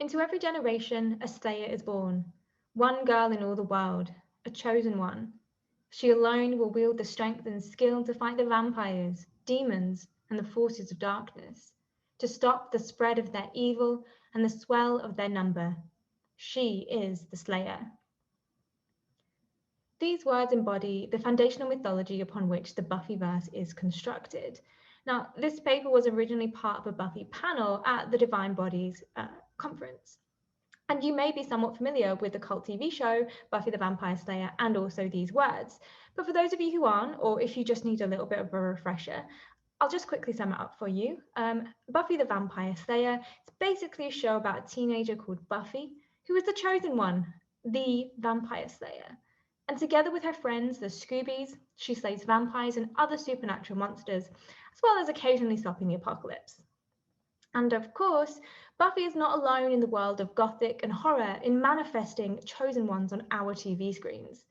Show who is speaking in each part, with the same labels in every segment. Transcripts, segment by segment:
Speaker 1: Into every generation, a Slayer is born, one girl in all the world, a chosen one. She alone will wield the strength and skill to fight the vampires, demons, and the forces of darkness, to stop the spread of their evil and the swell of their number. She is the Slayer. These words embody the foundational mythology upon which the Buffyverse is constructed. Now, this paper was originally part of a Buffy panel at the Divine Bodies conference. And you may be somewhat familiar with the cult TV show Buffy the Vampire Slayer and also these words. But for those of you who aren't, or if you just need a little bit of a refresher, I'll just quickly sum it up for you. Buffy the Vampire Slayer is basically a show about a teenager called Buffy, who is the chosen one, the Vampire Slayer. And together with her friends, the Scoobies, she slays vampires and other supernatural monsters, as well as occasionally stopping the apocalypse. And of course, Buffy is not alone in the world of gothic and horror in manifesting chosen ones on our TV screens.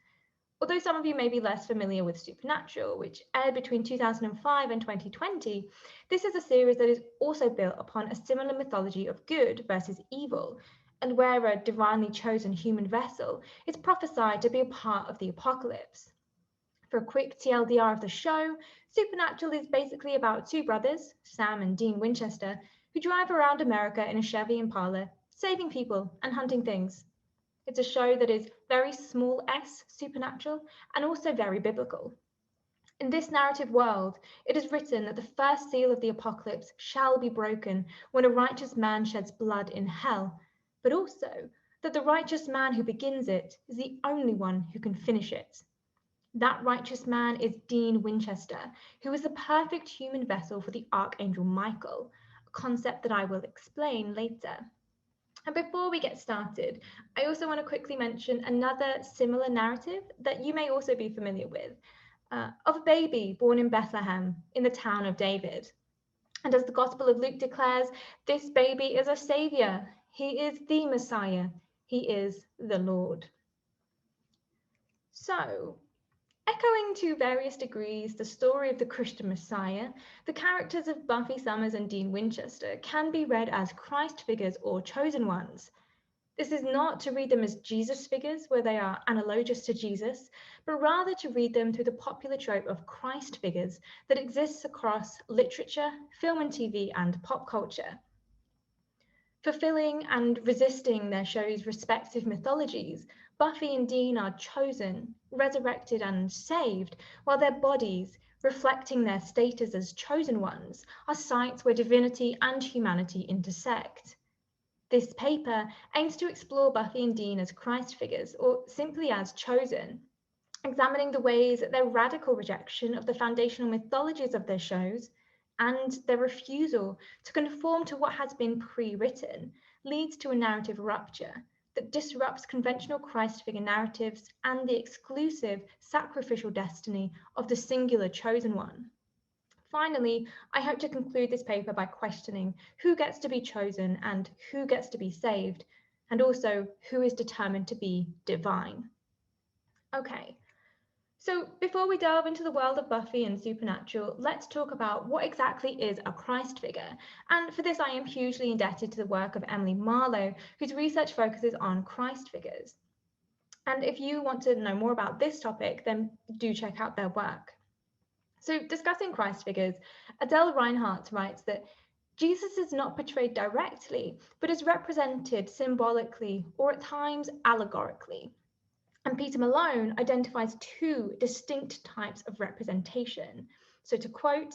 Speaker 1: Although some of you may be less familiar with Supernatural, which aired between 2005 and 2020, this is a series that is also built upon a similar mythology of good versus evil, and where a divinely chosen human vessel is prophesied to be a part of the apocalypse. For a quick TLDR of the show, Supernatural is basically about two brothers, Sam and Dean Winchester, who drive around America in a Chevy Impala, saving people and hunting things. It's a show that is very small s supernatural and also very biblical. In this narrative world, it is written that the first seal of the apocalypse shall be broken when a righteous man sheds blood in hell, but also that the righteous man who begins it is the only one who can finish it. That righteous man is Dean Winchester, who is the perfect human vessel for the Archangel Michael, a concept that I will explain later. And before we get started, I also want to quickly mention another similar narrative that you may also be familiar with, of a baby born in Bethlehem in the town of David. And as the Gospel of Luke declares, this baby is a savior. He is the Messiah. He is the Lord. So, echoing to various degrees the story of the Christian Messiah, the characters of Buffy Summers and Dean Winchester can be read as Christ figures or chosen ones. This is not to read them as Jesus figures, where they are analogous to Jesus, but rather to read them through the popular trope of Christ figures that exists across literature, film and TV, and pop culture. Fulfilling and resisting their show's respective mythologies, Buffy and Dean are chosen, resurrected, and saved, while their bodies, reflecting their status as chosen ones, are sites where divinity and humanity intersect. This paper aims to explore Buffy and Dean as Christ figures, or simply as chosen, examining the ways that their radical rejection of the foundational mythologies of their shows and their refusal to conform to what has been pre-written leads to a narrative rupture that disrupts conventional Christ figure narratives and the exclusive sacrificial destiny of the singular chosen one. Finally, I hope to conclude this paper by questioning who gets to be chosen and who gets to be saved, and also who is determined to be divine. Okay, so before we delve into the world of Buffy and Supernatural, let's talk about what exactly is a Christ figure. And for this, I am hugely indebted to the work of Emily Marlowe, whose research focuses on Christ figures. And if you want to know more about this topic, then do check out their work. So discussing Christ figures, Adele Reinhardt writes that Jesus is not portrayed directly, but is represented symbolically or at times allegorically. And Peter Malone identifies two distinct types of representation. So to quote,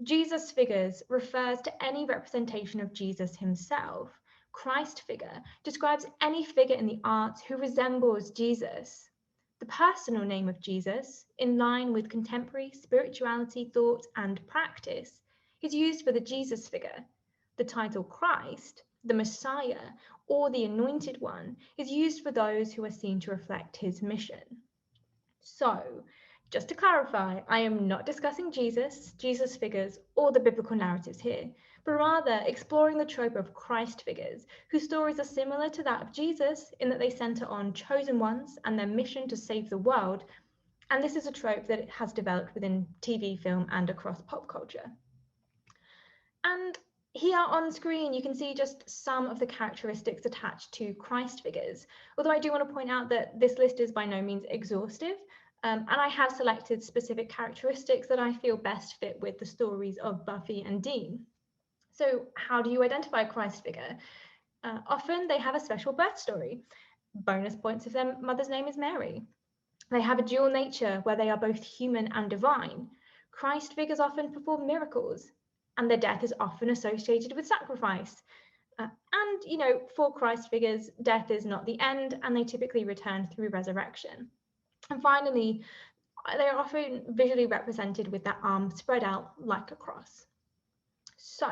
Speaker 1: Jesus figures refers to any representation of Jesus himself. Christ figure describes any figure in the arts who resembles Jesus. The personal name of Jesus, in line with contemporary spirituality, thought, and practice, is used for the Jesus figure. The title Christ, the Messiah, or the Anointed One, is used for those who are seen to reflect his mission. So, just to clarify, I am not discussing Jesus figures, or the biblical narratives here, but rather exploring the trope of Christ figures, whose stories are similar to that of Jesus in that they center on chosen ones and their mission to save the world, and this is a trope that has developed within TV, film, and across pop culture. And Here on screen, you can see just some of the characteristics attached to Christ figures, although I do want to point out that this list is by no means exhaustive, and I have selected specific characteristics that I feel best fit with the stories of Buffy and Dean. So how do you identify a Christ figure? Often they have a special birth story. Bonus points if their mother's name is Mary. They have a dual nature where they are both human and divine. Christ figures often perform miracles, and their death is often associated with sacrifice. And for Christ figures, death is not the end, and they typically return through resurrection. And finally, they are often visually represented with their arms spread out like a cross. So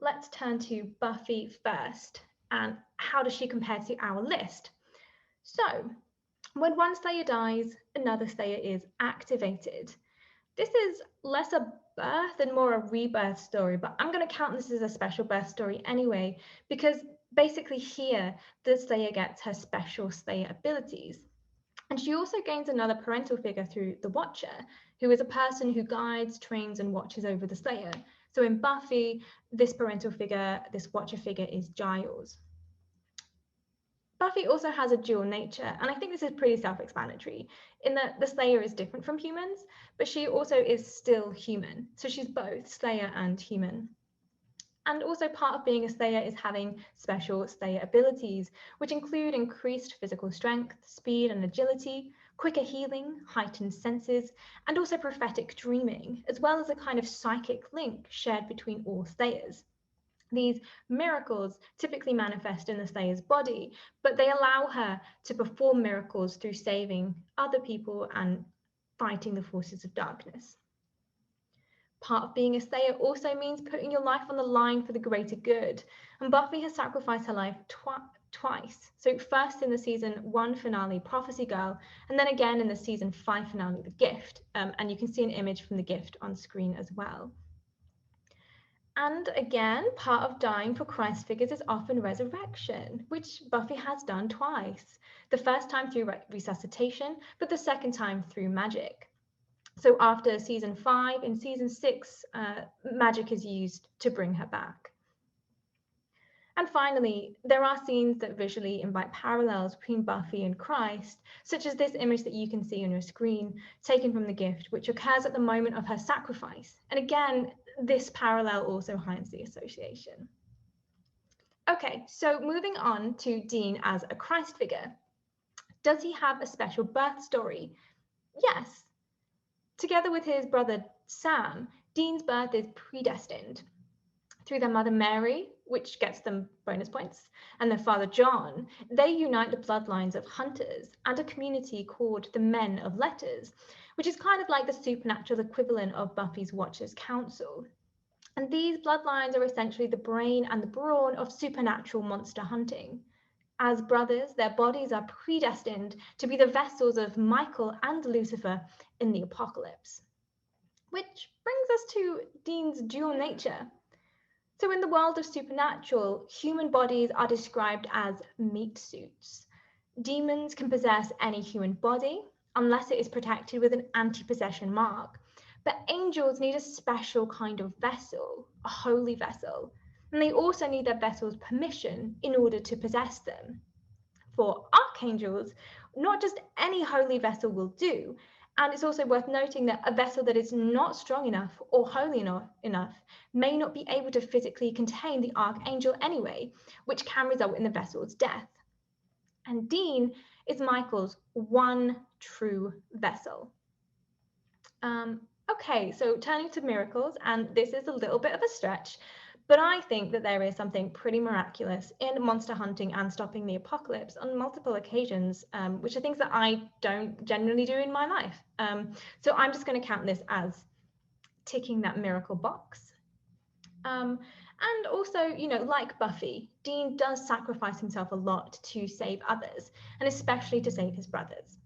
Speaker 1: let's turn to Buffy first, and how does she compare to our list? So when one Slayer dies, another Slayer is activated. This is less a birth and more a rebirth story, but I'm going to count this as a special birth story anyway, because basically here, the Slayer gets her special Slayer abilities. And she also gains another parental figure through the Watcher, who is a person who guides, trains, and watches over the Slayer. So in Buffy, this parental figure, this Watcher figure is Giles. Buffy also has a dual nature, and I think this is pretty self-explanatory, in that the Slayer is different from humans, but she also is still human. So she's both Slayer and human. And also part of being a Slayer is having special Slayer abilities, which include increased physical strength, speed and agility, quicker healing, heightened senses, and also prophetic dreaming, as well as a kind of psychic link shared between all Slayers. These miracles typically manifest in the Slayer's body, but they allow her to perform miracles through saving other people and fighting the forces of darkness. Part of being a Slayer also means putting your life on the line for the greater good, and Buffy has sacrificed her life twice. So first in the season 1 finale, Prophecy Girl, and then again in the season 5 finale, The Gift, and you can see an image from The Gift on screen as well. And again, part of dying for Christ figures is often resurrection, which Buffy has done twice. The first time through resuscitation, but the second time through magic. So after season 5, in season 6, magic is used to bring her back. And finally, there are scenes that visually invite parallels between Buffy and Christ, such as this image that you can see on your screen, taken from The Gift, which occurs at the moment of her sacrifice. And again, this parallel also highlights the association. Okay, so moving on to Dean as a Christ figure. Does he have a special birth story? Yes. Together with his brother Sam, Dean's birth is predestined. Through their mother Mary, which gets them bonus points, and their father John, they unite the bloodlines of hunters and a community called the Men of Letters, which is kind of like the supernatural equivalent of Buffy's Watchers Council. And these bloodlines are essentially the brain and the brawn of supernatural monster hunting. As brothers, their bodies are predestined to be the vessels of Michael and Lucifer in the apocalypse. Which brings us to Dean's dual nature. So in the world of supernatural, human bodies are described as meat suits. Demons can possess any human body unless it is protected with an anti-possession mark. But angels need a special kind of vessel, a holy vessel. And they also need their vessel's permission in order to possess them. For archangels, not just any holy vessel will do, and it's also worth noting that a vessel that is not strong enough or holy enough may not be able to physically contain the archangel anyway, which can result in the vessel's death. And Dean is Michael's one true vessel. Okay, so turning to miracles, and this is a little bit of a stretch, but I think that there is something pretty miraculous in monster hunting and stopping the apocalypse on multiple occasions, which are things that I don't generally do in my life. So I'm just going to count this as ticking that miracle box. And also, like Buffy, Dean does sacrifice himself a lot to save others, and especially to save his brothers.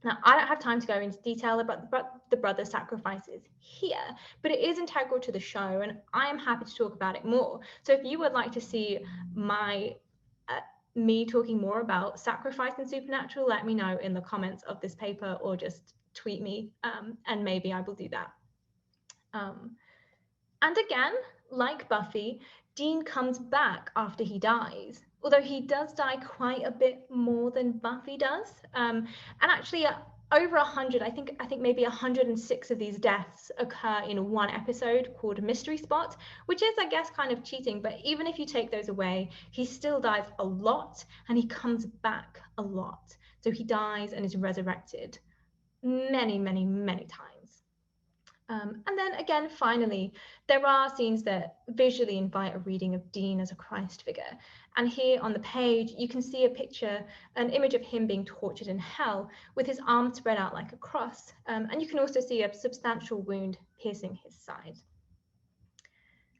Speaker 1: Now, I don't have time to go into detail about the brother sacrifices here, but it is integral to the show, and I am happy to talk about it more. So if you would like to see me talking more about sacrifice and supernatural, let me know in the comments of this paper, or just tweet me, and maybe I will do that. And again, Like Buffy, Dean comes back after he dies, although he does die quite a bit more than Buffy does. And actually, over 100, I think maybe 106 of these deaths occur in one episode called Mystery Spot, which is, I guess, kind of cheating. But even if you take those away, he still dies a lot and he comes back a lot. So he dies and is resurrected many, many, many times. And then again, finally, there are scenes that visually invite a reading of Dean as a Christ figure. And here on the page, you can see a picture, an image of him being tortured in hell with his arms spread out like a cross. And you can also see a substantial wound piercing his side.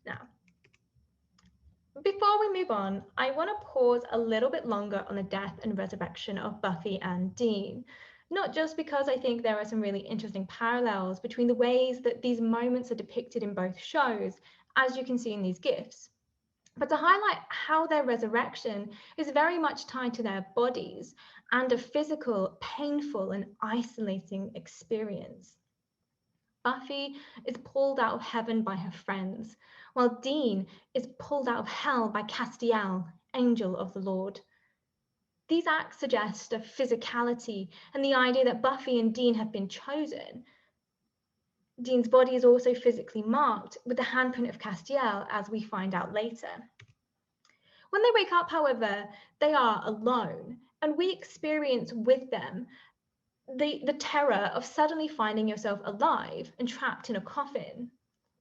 Speaker 1: Now, before we move on, I want to pause a little bit longer on the death and resurrection of Buffy and Dean. Not just because I think there are some really interesting parallels between the ways that these moments are depicted in both shows, as you can see in these GIFs, but to highlight how their resurrection is very much tied to their bodies and a physical, painful, and isolating experience. Buffy is pulled out of heaven by her friends, while Dean is pulled out of hell by Castiel, angel of the Lord. These acts suggest a physicality and the idea that Buffy and Dean have been chosen. Dean's body is also physically marked with the handprint of Castiel, as we find out later. When they wake up, however, they are alone, and we experience with them the terror of suddenly finding yourself alive and trapped in a coffin.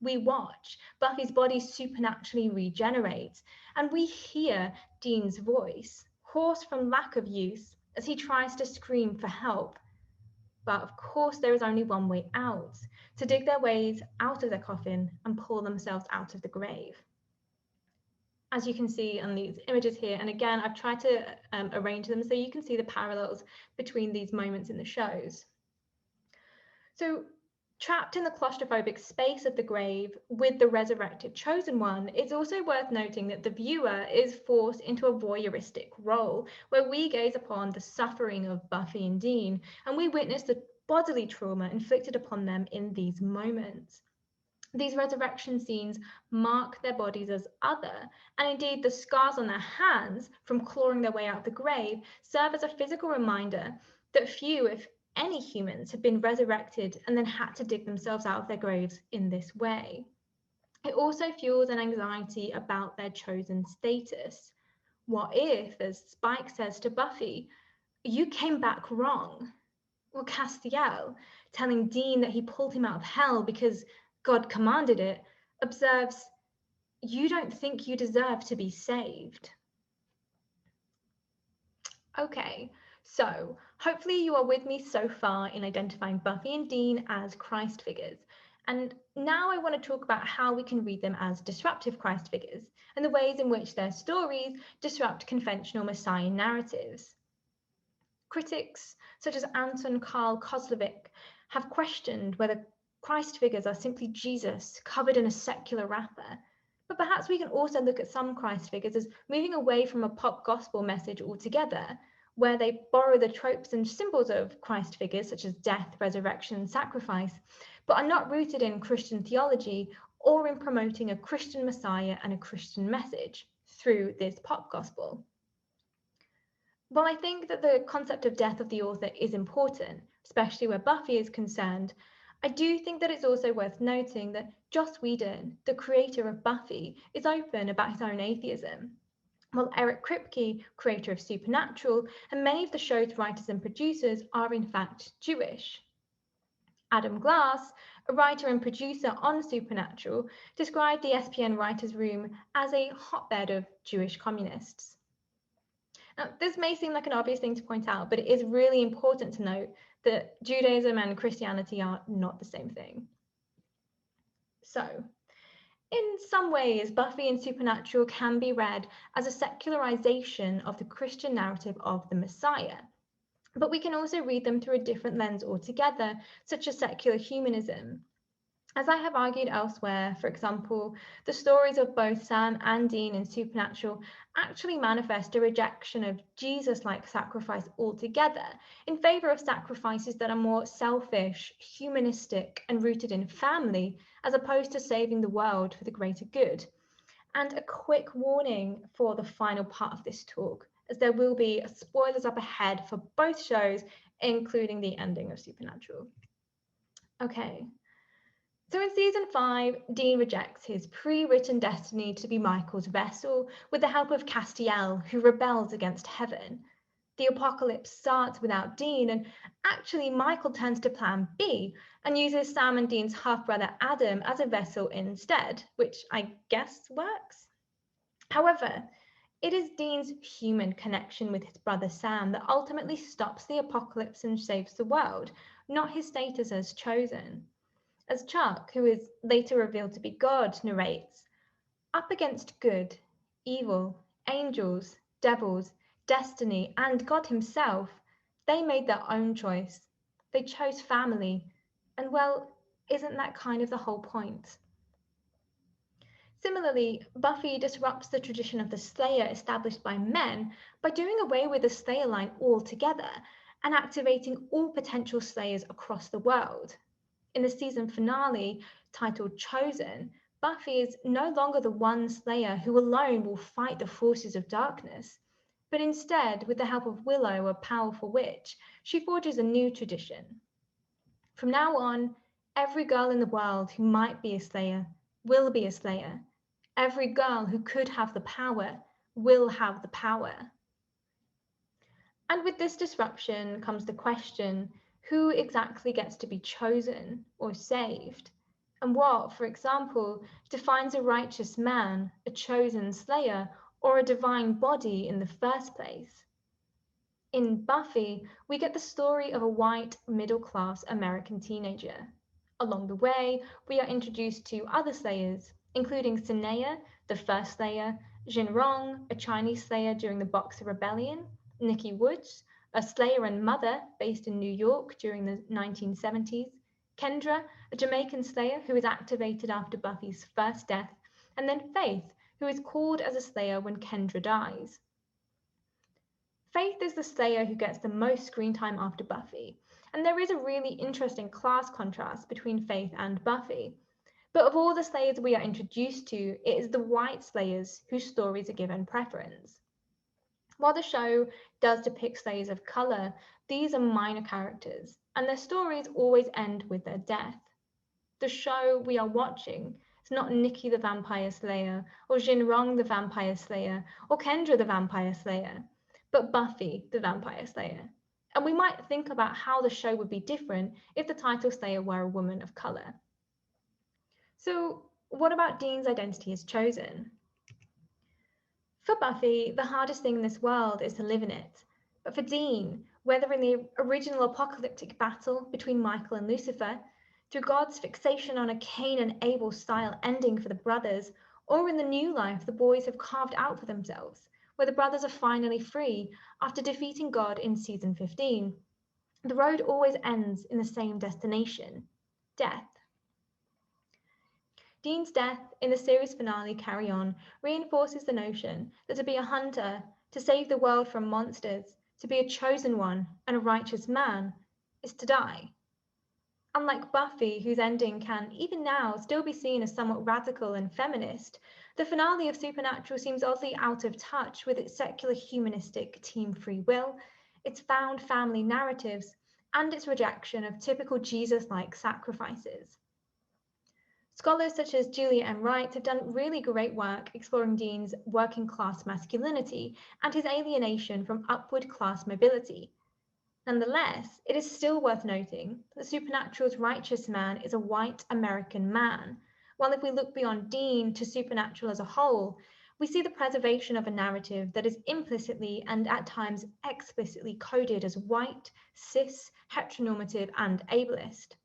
Speaker 1: We watch Buffy's body supernaturally regenerate, and we hear Dean's voice, hoarse from lack of use, as he tries to scream for help. But of course, there is only one way out, to dig their ways out of their coffin and pull themselves out of the grave. As you can see on these images here, and again, I've tried to arrange them so you can see the parallels between these moments in the shows. So, trapped in the claustrophobic space of the grave with the resurrected chosen one, it's also worth noting that the viewer is forced into a voyeuristic role where we gaze upon the suffering of Buffy and Dean, and we witness the bodily trauma inflicted upon them in these moments. These resurrection scenes mark their bodies as other, and indeed the scars on their hands from clawing their way out of the grave serve as a physical reminder that few, if any humans, have been resurrected and then had to dig themselves out of their graves in this way. It also fuels an anxiety about their chosen status. What if, as Spike says to Buffy, you came back wrong? Or Castiel, telling Dean that he pulled him out of hell because God commanded it, observes, you don't think you deserve to be saved. Okay, so hopefully you are with me so far in identifying Buffy and Dean as Christ figures. And now I want to talk about how we can read them as disruptive Christ figures and the ways in which their stories disrupt conventional Messiah narratives. Critics such as Anton Karl Kozlovic have questioned whether Christ figures are simply Jesus covered in a secular wrapper. But perhaps we can also look at some Christ figures as moving away from a pop gospel message altogether, where they borrow the tropes and symbols of Christ figures such as death, resurrection, and sacrifice, but are not rooted in Christian theology or in promoting a Christian Messiah and a Christian message through this pop gospel. While I think that the concept of death of the author is important, especially where Buffy is concerned, I do think that it's also worth noting that Joss Whedon, the creator of Buffy, is open about his own atheism. While Eric Kripke, creator of Supernatural, and many of the show's writers and producers are in fact Jewish. Adam Glass, a writer and producer on Supernatural, described the SPN writers' room as a hotbed of Jewish communists. Now, this may seem like an obvious thing to point out, but it is really important to note that Judaism and Christianity are not the same thing. So, in some ways, Buffy and Supernatural can be read as a secularization of the Christian narrative of the Messiah. But we can also read them through a different lens altogether, such as secular humanism. As I have argued elsewhere, for example, the stories of both Sam and Dean in Supernatural actually manifest a rejection of Jesus like sacrifice altogether in favour of sacrifices that are more selfish, humanistic, and rooted in family, as opposed to saving the world for the greater good. And a quick warning for the final part of this talk, as there will be spoilers up ahead for both shows, including the ending of Supernatural. Okay. So in season 5, Dean rejects his pre-written destiny to be Michael's vessel with the help of Castiel, who rebels against heaven. The apocalypse starts without Dean, and actually Michael turns to plan B and uses Sam and Dean's half-brother Adam as a vessel instead, which I guess works. However, it is Dean's human connection with his brother Sam that ultimately stops the apocalypse and saves the world, not his status as chosen. As Chuck, who is later revealed to be God, narrates, up against good, evil, angels, devils, destiny, and God himself, they made their own choice. They chose family. And well, isn't that kind of the whole point? Similarly, Buffy disrupts the tradition of the Slayer established by men by doing away with the Slayer line altogether and activating all potential Slayers across the world. In the season finale, titled Chosen, Buffy is no longer the one Slayer who alone will fight the forces of darkness, but instead, with the help of Willow, a powerful witch, she forges a new tradition. From now on, every girl in the world who might be a Slayer will be a Slayer. Every girl who could have the power will have the power. And with this disruption comes the question, who exactly gets to be chosen or saved? And what, for example, defines a righteous man, a chosen slayer, or a divine body in the first place? In Buffy, we get the story of a white, middle-class American teenager. Along the way, we are introduced to other slayers, including Sinea, the first slayer, Jinrong, a Chinese slayer during the Boxer Rebellion, Nikki Woods, a slayer and mother based in New York during the 1970s, Kendra, a Jamaican slayer who is activated after Buffy's first death, and then Faith, who is called as a slayer when Kendra dies. Faith is the slayer who gets the most screen time after Buffy, and there is a really interesting class contrast between Faith and Buffy. But of all the slayers we are introduced to, it is the white slayers whose stories are given preference. While the show does depict slayers of colour, these are minor characters, and their stories always end with their death. The show we are watching is not Nikki the Vampire Slayer, or Jinrong the Vampire Slayer, or Kendra the Vampire Slayer, but Buffy the Vampire Slayer. And we might think about how the show would be different if the title slayer were a woman of colour. So, what about Dean's identity as chosen? For Buffy, the hardest thing in this world is to live in it. But for Dean, whether in the original apocalyptic battle between Michael and Lucifer, through God's fixation on a Cain and Abel style ending for the brothers, or in the new life the boys have carved out for themselves, where the brothers are finally free after defeating God in season 15, the road always ends in the same destination: death. Dean's death in the series finale Carry On reinforces the notion that to be a hunter, to save the world from monsters, to be a chosen one and a righteous man, is to die. Unlike Buffy, whose ending can, even now, still be seen as somewhat radical and feminist, the finale of Supernatural seems oddly out of touch with its secular humanistic team free will, its found family narratives, and its rejection of typical Jesus-like sacrifices. Scholars such as Julia M. Wright have done really great work exploring Dean's working-class masculinity and his alienation from upward-class mobility. Nonetheless, it is still worth noting that Supernatural's righteous man is a white American man, while if we look beyond Dean to Supernatural as a whole, we see the preservation of a narrative that is implicitly and at times explicitly coded as white, cis, heteronormative, and ableist.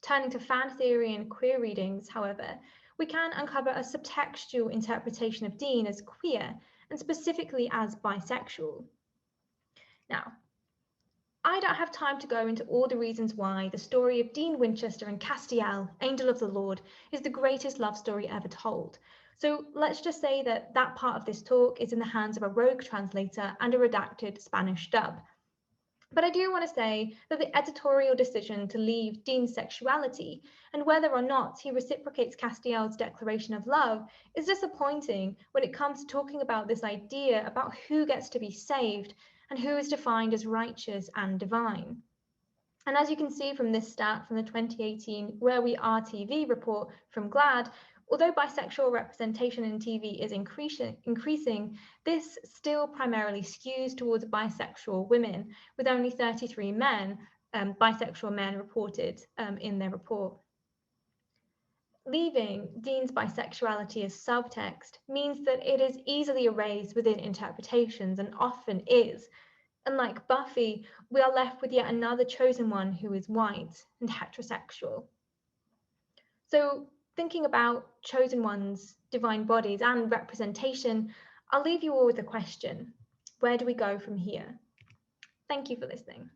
Speaker 1: Turning to fan theory and queer readings, however, we can uncover a subtextual interpretation of Dean as queer, and specifically as bisexual. Now, I don't have time to go into all the reasons why the story of Dean Winchester and Castiel, Angel of the Lord, is the greatest love story ever told. So let's just say that that part of this talk is in the hands of a rogue translator and a redacted Spanish dub. But I do want to say that the editorial decision to leave Dean's sexuality and whether or not he reciprocates Castiel's declaration of love is disappointing when it comes to talking about this idea about who gets to be saved and who is defined as righteous and divine. And as you can see from this stat from the 2018 Where We Are TV report from GLAAD, although bisexual representation in TV is increasing, this still primarily skews towards bisexual women, with only 33 bisexual men reported in their report. Leaving Dean's bisexuality as subtext means that it is easily erased within interpretations and often is. Unlike Buffy, we are left with yet another chosen one who is white and heterosexual. So, thinking about chosen ones, divine bodies, and representation, I'll leave you all with a question. Where do we go from here? Thank you for listening.